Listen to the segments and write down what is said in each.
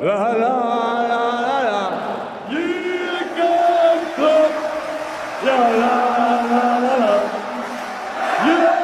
라라라라라 유럽컵 라라라라라 유럽컵.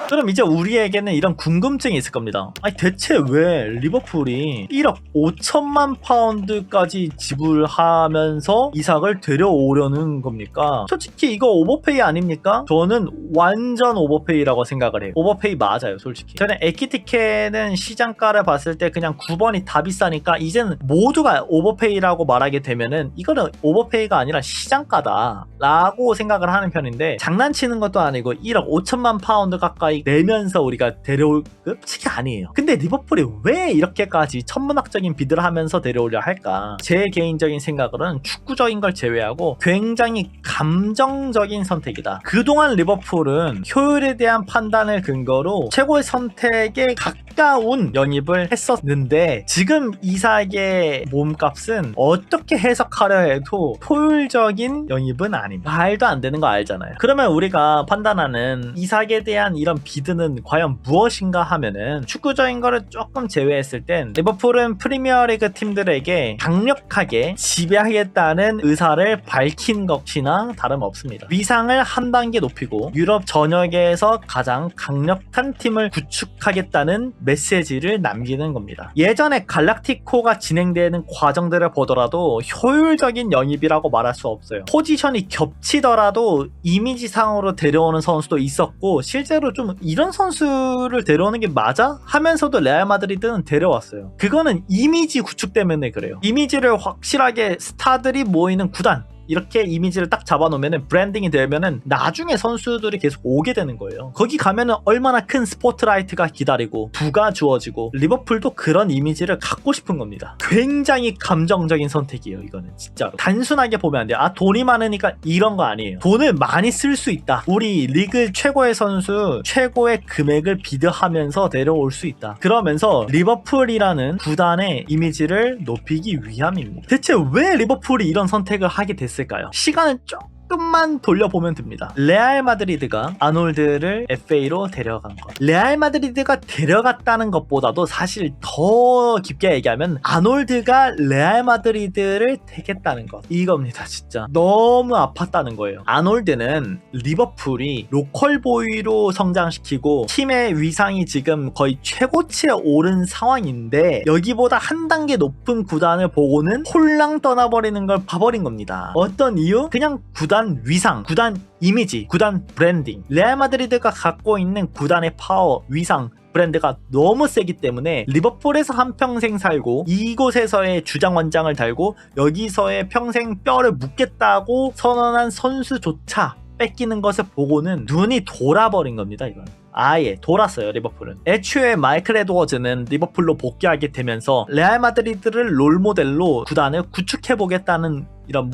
그럼 이제 우리에게는 이런 궁금증이 있을 겁니다. 아니 대체 왜 리버풀이 1억 5천만 파운드까지 지불하면서 이삭을 데려오려는 겁니까? 솔직히 이거 오버페이 아닙니까? 저는 완전 오버페이라고 생각을 해요. 오버페이 맞아요, 솔직히. 저는 에키티케는 시장가를 봤을 때 그냥 9번이 다 비싸니까 이제는 모두가 오버페이라고 말하게 되면은 이거는 오버페이가 아니라 시장가다 라고 생각을 하는 편인데, 장난치는 것도 아니고 1억 5천만 파운드 가까이 내면서 우리가 데려올 급? 솔직히 아니에요. 근데 리버풀이 왜 이렇게까지 천문학적인 비드를 하면서 데려오려 할까? 제 개인적인 생각으로는 축구적인 걸 제외하고 굉장히 감정적인 선택이다. 그동안 리버풀은 효율에 대한 판단을 근거로 최고의 선택에 가까운 영입을 했었는데, 지금 이삭의 몸값은 어떻게 해석하려 해도 효율적인 영입은 아닙니다. 말도 안 되는 거 알잖아요. 그러면 우리가 판단하는 이삭에 대한 이런 비드는 과연 무엇인가 하면은, 축구적인 거를 조금 제외했을 땐 리버풀은 프리미어리그 팀들에게 강력하게 지배하겠다는 의사를 밝힌 것이나 다름없습니다. 위상을 한 단계 높이고 유럽 전역에서 가장 강력한 팀을 구축하겠다는 메시지를 남기는 겁니다. 예전에 갈락티코가 진행되는 과정들을 보더라도 효율적인 영입이라고 말할 수 없어요. 포지션이 겹치더라도 이미지상으로 데려오는 선수도 있었고, 실제로 좀 이런 선수를 데려오는 게 맞아? 하면서도 레알 마드리드는 데려왔어요. 그거는 이미지 구축 때문에 그래요. 이미지를 확실하게 스타들이 모이는 구단, 이렇게 이미지를 딱 잡아놓으면 브랜딩이 되면은 나중에 선수들이 계속 오게 되는 거예요. 거기 가면은 얼마나 큰 스포트라이트가 기다리고 부가 주어지고, 리버풀도 그런 이미지를 갖고 싶은 겁니다. 굉장히 감정적인 선택이에요. 이거는 진짜로 단순하게 보면 안 돼요. 아, 돈이 많으니까 이런 거 아니에요. 돈을 많이 쓸 수 있다, 우리 리그 최고의 선수 최고의 금액을 비드하면서 데려올 수 있다, 그러면서 리버풀이라는 구단의 이미지를 높이기 위함입니다. 대체 왜 리버풀이 이런 선택을 하게 됐을까요? 시간을 조금만 돌려보면 됩니다. 레알 마드리드가 아놀드를 FA로 데려간 것, 레알 마드리드가 데려갔다는 것보다도 사실 더 깊게 얘기하면 아놀드가 레알 마드리드를 택했다는 것, 이겁니다. 진짜 너무 아팠다는 거예요. 아놀드는 리버풀이 로컬보이로 성장시키고 팀의 위상이 지금 거의 최고치에 오른 상황인데, 여기보다 한 단계 높은 구단을 보고는 홀랑 떠나버리는 걸 봐버린 겁니다. 어떤 이유? 그냥 구단 위상, 구단 이미지, 구단 브랜딩. 레알 마드리드가 갖고 있는 구단의 파워, 위상, 브랜드가 너무 세기 때문에 리버풀에서 한평생 살고 이곳에서의 주장원장을 달고 여기서의 평생 뼈를 묻겠다고 선언한 선수조차 뺏기는 것을 보고는 눈이 돌아버린 겁니다. 이건 아예 돌았어요. 리버풀은 애초에 마이클 에드워즈는 리버풀로 복귀하게 되면서 레알 마드리드를 롤모델로 구단을 구축해보겠다는 이런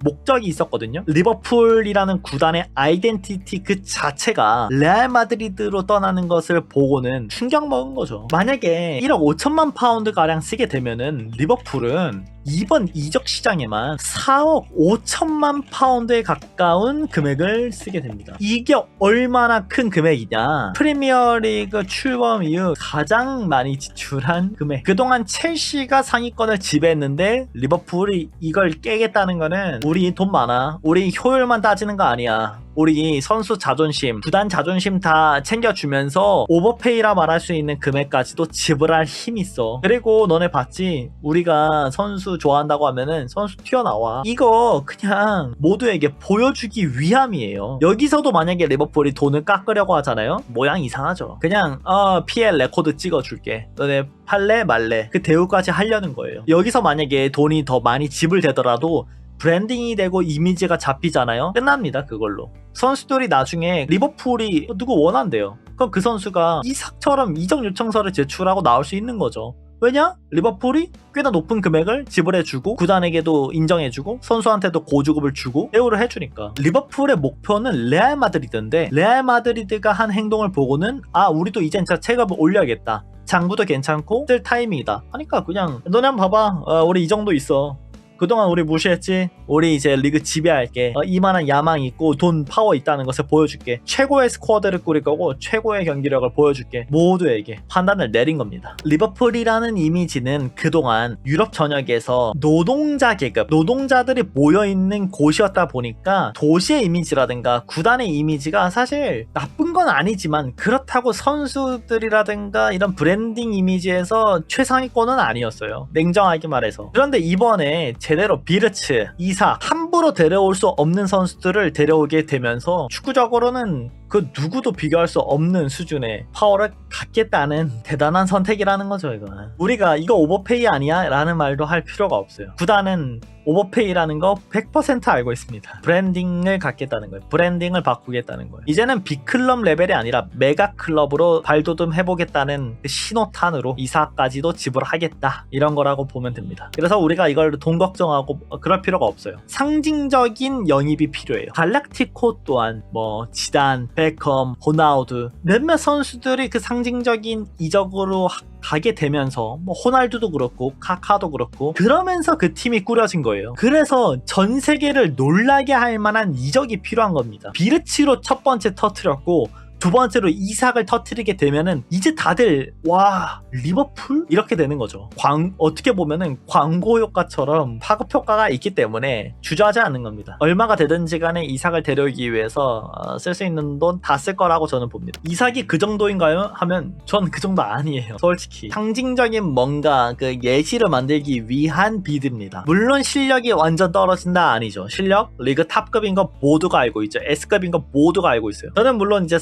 목적이 있었거든요. 리버풀이라는 구단의 아이덴티티 그 자체가 레알 마드리드로 떠나는 것을 보고는 충격 먹은 거죠. 만약에 1억 5천만 파운드 가량 쓰게 되면은 리버풀은 이번 이적 시장에만 4억 5천만 파운드에 가까운 금액을 쓰게 됩니다. 이게 얼마나 큰 금액이냐? 프리미어리그 출범 이후 가장 많이 지출한 금액. 그동안 첼시가 상위권을 지배했는데 리버풀이 이걸 깨겠다는 거는, 우리 돈 많아, 우리 효율만 따지는 거 아니야, 우리 선수 자존심, 구단 자존심 다 챙겨주면서 오버페이라 말할 수 있는 금액까지도 지불할 힘이 있어. 그리고 너네 봤지? 우리가 선수 좋아한다고 하면은 선수 튀어나와. 이거 그냥 모두에게 보여주기 위함이에요. 여기서도 만약에 리버풀이 돈을 깎으려고 하잖아요? 모양 이상하죠. 그냥 PL 레코드 찍어줄게, 너네 팔래 말래, 그 대우까지 하려는 거예요. 여기서 만약에 돈이 더 많이 지불되더라도 브랜딩이 되고 이미지가 잡히잖아요? 끝납니다. 그걸로 선수들이 나중에 리버풀이 누구 원한대요, 그럼 그 선수가 이삭처럼 이적 요청서를 제출하고 나올 수 있는 거죠. 왜냐? 리버풀이 꽤나 높은 금액을 지불해주고 구단에게도 인정해주고 선수한테도 고주급을 주고 대우를 해주니까. 리버풀의 목표는 레알 마드리드인데, 레알 마드리드가 한 행동을 보고는 아, 우리도 이젠 진짜 체급을 올려야겠다, 장부도 괜찮고 쓸 타이밍이다 하니까 그냥 너네 한번 봐봐, 우리 이 정도 있어, 그동안 우리 무시했지? 우리 이제 리그 지배할게. 이만한 야망 있고 돈 파워 있다는 것을 보여줄게. 최고의 스쿼드를 꾸릴 거고 최고의 경기력을 보여줄게. 모두에게 판단을 내린 겁니다. 리버풀이라는 이미지는 그동안 유럽 전역에서 노동자 계급, 노동자들이 모여있는 곳이었다 보니까 도시의 이미지라든가 구단의 이미지가 사실 나쁜 건 아니지만 그렇다고 선수들이라든가 이런 브랜딩 이미지에서 최상위권은 아니었어요. 냉정하게 말해서. 그런데 이번에 제대로 비르츠, 이삭 함부로 데려올 수 없는 선수들을 데려오게 되면서 축구적으로는 그 누구도 비교할 수 없는 수준의 파워를 갖겠다는 대단한 선택이라는 거죠. 이거는 우리가 이거 오버페이 아니야? 라는 말도 할 필요가 없어요. 구단은 오버페이라는 거 100% 알고 있습니다. 브랜딩을 갖겠다는 거예요. 브랜딩을 바꾸겠다는 거예요. 이제는 빅클럽 레벨이 아니라 메가클럽으로 발돋움 해보겠다는 그 신호탄으로 이사까지도 지불하겠다, 이런 거라고 보면 됩니다. 그래서 우리가 이걸 돈 걱정하고 그럴 필요가 없어요. 상징적인 영입이 필요해요. 갈락티코 또한 뭐 지단, 베컴, 호나우두 몇몇 선수들이 그 상징적인 이적으로 가게 되면서 뭐 호날두도 그렇고 카카도 그렇고 그러면서 그 팀이 꾸려진 거예요. 그래서 전 세계를 놀라게 할 만한 이적이 필요한 겁니다. 비르치로 첫 번째 터트렸고 두 번째로 이삭을 터트리게 되면은 이제 다들 와, 리버풀? 이렇게 되는 거죠. 어떻게 보면은 광고 효과처럼 파급 효과가 있기 때문에 주저하지 않는 겁니다. 얼마가 되든지 간에 이삭을 데려오기 위해서 쓸 수 있는 돈 다 쓸 거라고 저는 봅니다. 이삭이 그 정도인가요? 하면 전 그 정도 아니에요. 솔직히 상징적인 뭔가 그 예시를 만들기 위한 비드입니다. 물론 실력이 완전 떨어진다 아니죠. 실력 리그 탑급인 거 모두가 알고 있죠. S급인 거 모두가 알고 있어요. 저는 물론 이제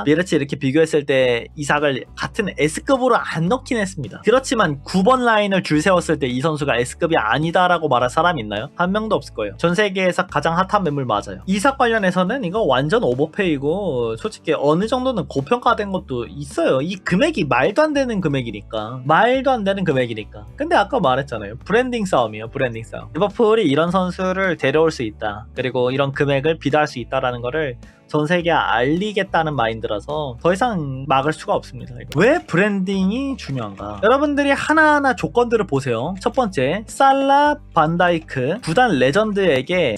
비르치 이렇게 비교했을 때 이삭을 같은 S급으로 안 넣긴 했습니다. 그렇지만 9번 라인을 줄 세웠을 때 이 선수가 S급이 아니다라고 말할 사람이 있나요? 한 명도 없을 거예요. 전 세계에서 가장 핫한 매물 맞아요. 이삭 관련해서는 이거 완전 오버페이고 솔직히 어느 정도는 고평가된 것도 있어요. 이 금액이 말도 안 되는 금액이니까. 근데 아까 말했잖아요. 브랜딩 싸움이에요. 브랜딩 싸움. 리버풀이 이런 선수를 데려올 수 있다. 그리고 이런 금액을 비달할 수 있다라는 거를 전 세계에 알리겠다는 마인드라서 더 이상 막을 수가 없습니다. 이거. 왜 브랜딩이 중요한가? 여러분들이 하나하나 조건들을 보세요. 첫 번째, 살라, 반다이크, 구단 레전드에게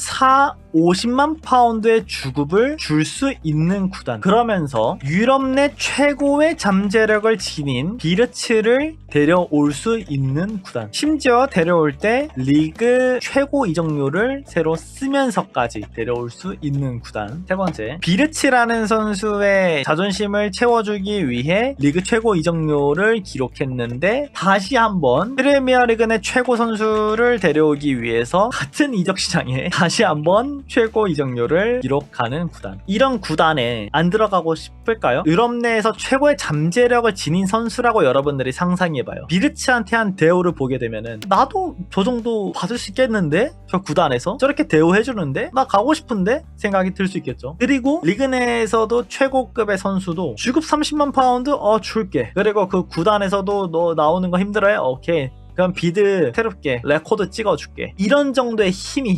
50만 파운드의 주급을 줄 수 있는 구단. 그러면서 유럽 내 최고의 잠재력을 지닌 비르츠를 데려올 수 있는 구단. 심지어 데려올 때 리그 최고 이적료를 새로 쓰면서까지 데려올 수 있는 구단. 세 번째, 비르츠라는 선수의 자존심을 채워주기 위해 리그 최고 이적료를 기록했는데 다시 한번 프리미어리그 내 최고 선수를 데려오기 위해서 같은 이적 시장에 다시 한번 최고 이적료를 기록하는 구단. 이런 구단에 안 들어가고 싶을까요? 유럽 내에서 최고의 잠재력을 지닌 선수라고 여러분들이 상상해봐요. 비르츠한테 한 대우를 보게 되면은 나도 저 정도 받을 수 있겠는데? 저 구단에서? 저렇게 대우해주는데? 나 가고 싶은데? 생각이 들 수 있겠죠. 그리고 리그 내에서도 최고급의 선수도 주급 30만 파운드? 줄게. 그리고 그 구단에서도 너 나오는 거 힘들어요? 오케이. 그럼 비드 새롭게 레코드 찍어줄게. 이런 정도의 힘이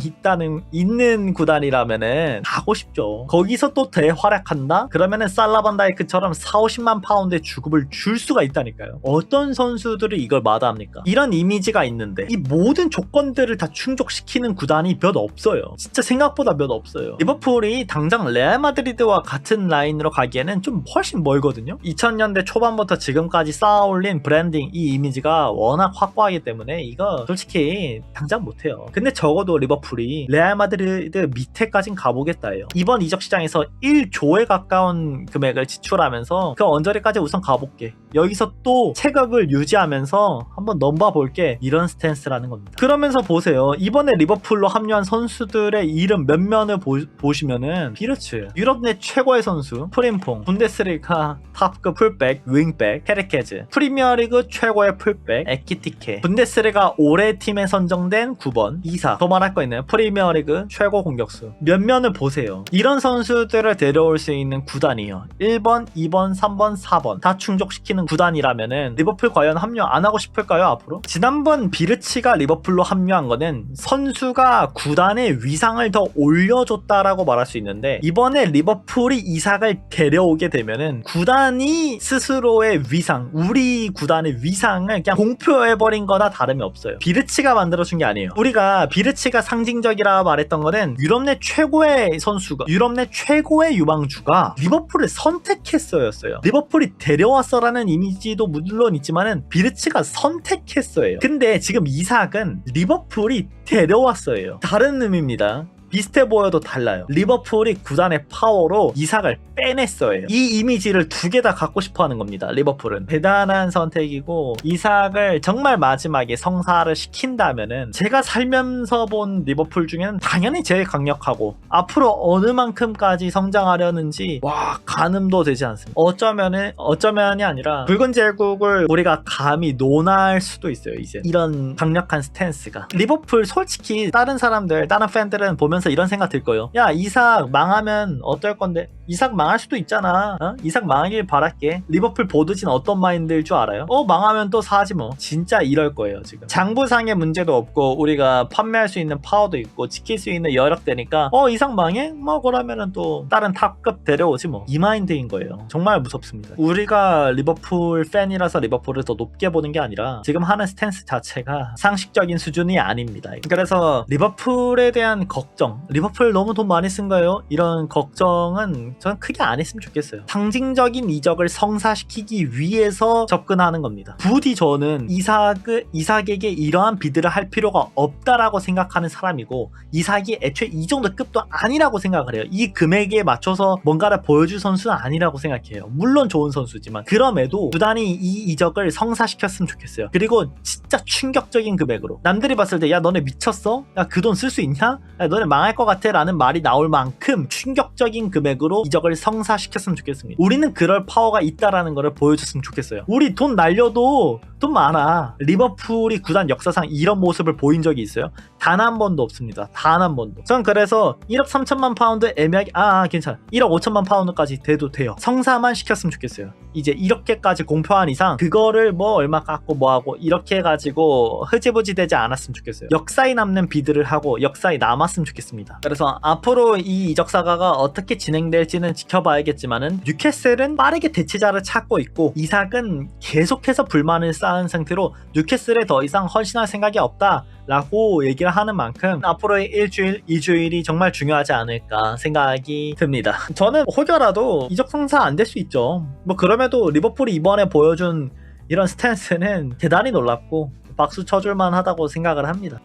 있는 구단이라면은 가고 싶죠. 거기서 또 대활약한다? 그러면은 살라반다이크처럼 40-50만 파운드의 주급을 줄 수가 있다니까요. 어떤 선수들이 이걸 마다합니까? 이런 이미지가 있는데 이 모든 조건들을 다 충족시키는 구단이 몇 없어요. 진짜 생각보다 몇 없어요. 리버풀이 당장 레알 마드리드와 같은 라인으로 가기에는 좀 훨씬 멀거든요. 2000년대 초반부터 지금까지 쌓아올린 브랜딩, 이 이미지가 워낙 확고하기 때문에 이거 솔직히 당장 못해요. 근데 적어도 리버풀이 레알 마드리드 밑에까진 가보겠다예요. 이번 이적 시장에서 1조에 가까운 금액을 지출하면서 그 언저리까지 우선 가볼게. 여기서 또 체급을 유지하면서 한번 넘봐볼게. 이런 스탠스라는 겁니다. 그러면서 보세요. 이번에 리버풀로 합류한 선수들의 이름 몇 면을 보시면은 비르츠, 유럽 내 최고의 선수 프림퐁, 분데스리가 탑급 풀백, 윙백, 헤르케즈, 프리미어리그 최고의 풀백 에키티케, 분데스리가 올해 팀에 선정된 9번 이삭, 더 말할 거 있나요? 프리미어리그 최고 공격수. 몇 면을 보세요. 이런 선수들을 데려올 수 있는 구단이요. 1번, 2번, 3번, 4번 다 충족시키는 구단이라면은 리버풀 과연 합류 안 하고 싶을까요? 앞으로? 지난번 비르치가 리버풀로 합류한 거는 선수가 구단의 위상을 더 올려줬다라고 말할 수 있는데 이번에 리버풀이 이삭을 데려오게 되면은 구단이 스스로의 위상, 우리 구단의 위상을 그냥 공표해버린 거나 다름이 없어요. 비르치가 만들어준 게 아니에요. 우리가 비르치가 상징적이라 말했던 거는 유럽 내 최고의 선수가, 유럽 내 최고의 유망주가 리버풀을 선택했어였어요. 리버풀이 데려왔어라는 이미지도 물론 있지만은 비르치가 선택했어요. 근데 지금 이삭은 리버풀이 데려왔어요. 다른 의미입니다. 비슷해 보여도 달라요. 리버풀이 구단의 파워로 이삭을 빼냈어요. 이 이미지를 두 개 다 갖고 싶어 하는 겁니다. 리버풀은 대단한 선택이고, 이삭을 정말 마지막에 성사를 시킨다면은 제가 살면서 본 리버풀 중에는 당연히 제일 강력하고 앞으로 어느 만큼까지 성장하려는지 가늠도 되지 않습니다. 어쩌면이 아니라 붉은 제국을 우리가 감히 논할 수도 있어요. 이제 이런 강력한 스탠스가. 리버풀 솔직히 다른 팬들은 보면 이런 생각 들 거예요. 야, 이삭 망하면 어떨 건데? 이삭 망할 수도 있잖아. 이삭 망하길 바랄게. 리버풀 보드진 어떤 마인드일 줄 알아요? 망하면 또 사지 뭐. 진짜 이럴 거예요. 지금 장부상의 문제도 없고 우리가 판매할 수 있는 파워도 있고 지킬 수 있는 여력되니까 이삭 망해? 뭐 그러면은 또 다른 탑급 데려오지 뭐. 이 마인드인 거예요. 정말 무섭습니다. 우리가 리버풀 팬이라서 리버풀을 더 높게 보는 게 아니라 지금 하는 스탠스 자체가 상식적인 수준이 아닙니다. 그래서 리버풀에 대한 걱정, 리버풀 너무 돈 많이 쓴 거예요? 이런 걱정은 저는 크게 안 했으면 좋겠어요. 상징적인 이적을 성사시키기 위해서 접근하는 겁니다. 부디 저는 이삭에게 이러한 비드를 할 필요가 없다라고 생각하는 사람이고, 이삭이 애초에 이 정도 급도 아니라고 생각을 해요. 이 금액에 맞춰서 뭔가를 보여줄 선수는 아니라고 생각해요. 물론 좋은 선수지만 그럼에도 구단이 이 이적을 성사시켰으면 좋겠어요. 그리고 진짜 충격적인 금액으로 남들이 봤을 때 야 너네 미쳤어? 야 그 돈 쓸 수 있냐? 야 너네 망할 것 같아 라는 말이 나올 만큼 충격적인 금액으로 이적을 성사시켰으면 좋겠습니다. 우리는 그럴 파워가 있다라는 것을 보여줬으면 좋겠어요. 우리 돈 날려도 돈 많아. 리버풀이 구단 역사상 이런 모습을 보인 적이 있어요? 단 한 번도 없습니다. 단 한 번도. 전 그래서 1억 3천만 파운드 애매하게 괜찮아. 1억 5천만 파운드까지 돼도 돼요. 성사만 시켰으면 좋겠어요. 이제 이렇게까지 공표한 이상 그거를 뭐 얼마 깎고 뭐하고 이렇게 해가지고 흐지부지 되지 않았으면 좋겠어요. 역사에 남는 비드를 하고 역사에 남았으면 좋겠습니다. 그래서 앞으로 이 이적 사가가 어떻게 진행될지는 지켜봐야겠지만은 뉴캐슬은 빠르게 대체자를 찾고 있고, 이삭은 계속해서 불만을 쌓은 상태로 뉴캐슬에 더 이상 헌신할 생각이 없다 라고 얘기를 하는 만큼 앞으로의 일주일, 2주일이 정말 중요하지 않을까 생각이 듭니다. 저는 혹여라도 이적 성사 안 될 수 있죠. 뭐 그럼에도 리버풀이 이번에 보여준 이런 스탠스는 대단히 놀랍고 박수 쳐줄만 하다고 생각을 합니다.